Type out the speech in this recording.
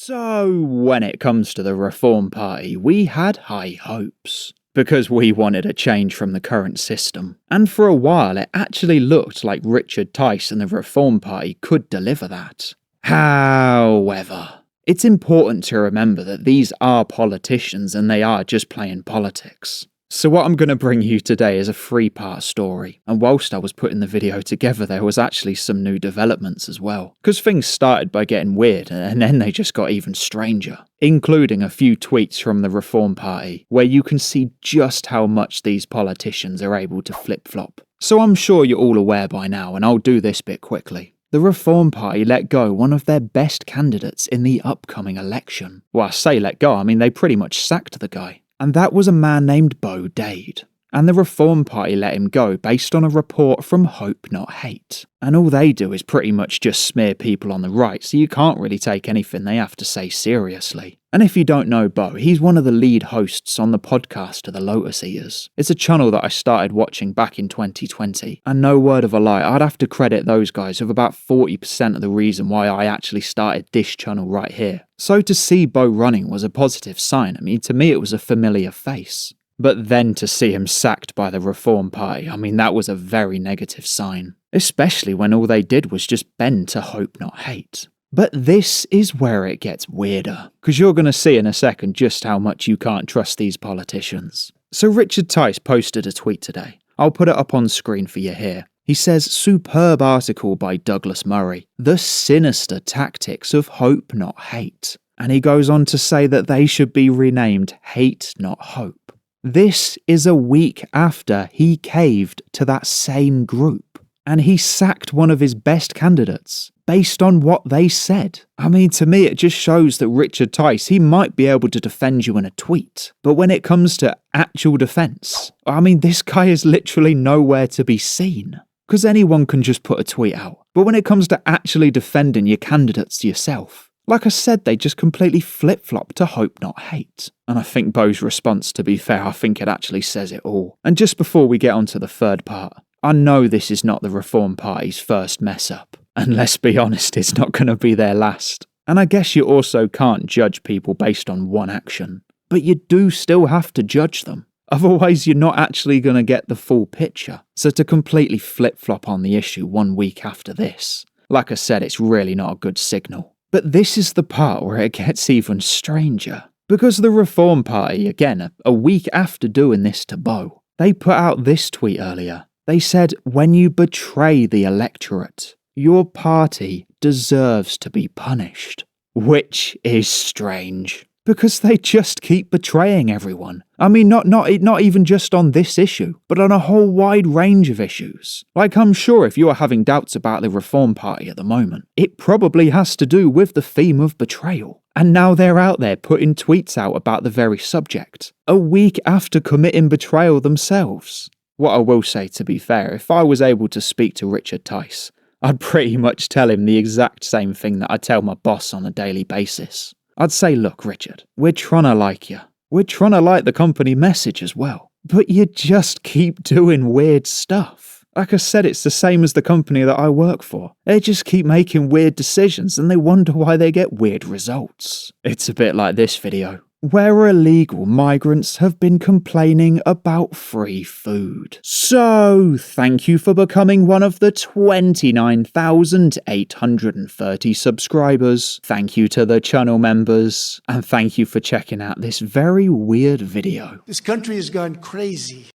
So, when it comes to the Reform Party, we had high hopes, because we wanted a change from the current system. And for a while it actually looked like Richard Tice and the Reform Party could deliver that. However, it's important to remember that these are politicians and they are just playing politics. So what I'm going to bring you today is a 3-part story, and whilst I was putting the video together there was actually some new developments as well, because things started by getting weird and then they just got even stranger, including a few tweets from the Reform Party where you can see just how much these politicians are able to flip-flop. So I'm sure you're all aware by now, and I'll do this bit quickly. The Reform Party let go one of their best candidates in the upcoming election. Well, I say let go, I mean they pretty much sacked the guy. And that was a man named Bo Dade. And the Reform Party let him go based on a report from Hope Not Hate. And all they do is pretty much just smear people on the right, so you can't really take anything they have to say seriously. And if you don't know Bo, he's one of the lead hosts on the podcast of the Lotus Eaters. It's a channel that I started watching back in 2020, and no word of a lie, I'd have to credit those guys with about 40% of the reason why I actually started this channel right here. So to see Bo running was a positive sign. I mean, to me it was a familiar face. But then to see him sacked by the Reform Party, I mean that was a very negative sign. Especially when all they did was just bend to Hope Not Hate. But this is where it gets weirder, because you're going to see in a second just how much you can't trust these politicians. So Richard Tice posted a tweet today. I'll put it up on screen for you here. He says, superb article by Douglas Murray, The Sinister Tactics of Hope Not Hate. And he goes on to say that they should be renamed Hate Not Hope. This is a week after he caved to that same group, and he sacked one of his best candidates based on what they said. I mean, to me it just shows that Richard Tice, he might be able to defend you in a tweet, but when it comes to actual defence, I mean this guy is literally nowhere to be seen. Because anyone can just put a tweet out, but when it comes to actually defending your candidates yourself, like I said, they just completely flip-flop to Hope Not Hate. And I think Bo's response, to be fair, I think it actually says it all. And just before we get on to the third part, I know this is not the Reform Party's first mess-up. And let's be honest, it's not going to be their last. And I guess you also can't judge people based on one action. But you do still have to judge them. Otherwise, you're not actually going to get the full picture. So to completely flip-flop on the issue 1 week after this, like I said, it's really not a good signal. But this is the part where it gets even stranger. Because the Reform Party, again, a week after doing this to Bo, they put out this tweet earlier. They said, when you betray the electorate, your party deserves to be punished. Which is strange. Because they just keep betraying everyone. I mean, not even just on this issue, but on a whole wide range of issues. Like, I'm sure if you're having doubts about the Reform Party at the moment, it probably has to do with the theme of betrayal. And now they're out there putting tweets out about the very subject, a week after committing betrayal themselves. What I will say, to be fair, if I was able to speak to Richard Tice, I'd pretty much tell him the exact same thing that I tell my boss on a daily basis. I'd say, look, Richard, we're trying to like you. We're trying to like the company message as well. But you just keep doing weird stuff. Like I said, it's the same as the company that I work for. They just keep making weird decisions and they wonder why they get weird results. It's a bit like this video, where illegal migrants have been complaining about free food. So, thank you for becoming one of the 29,830 subscribers. Thank you to the channel members. And thank you for checking out this very weird video. This country has gone crazy.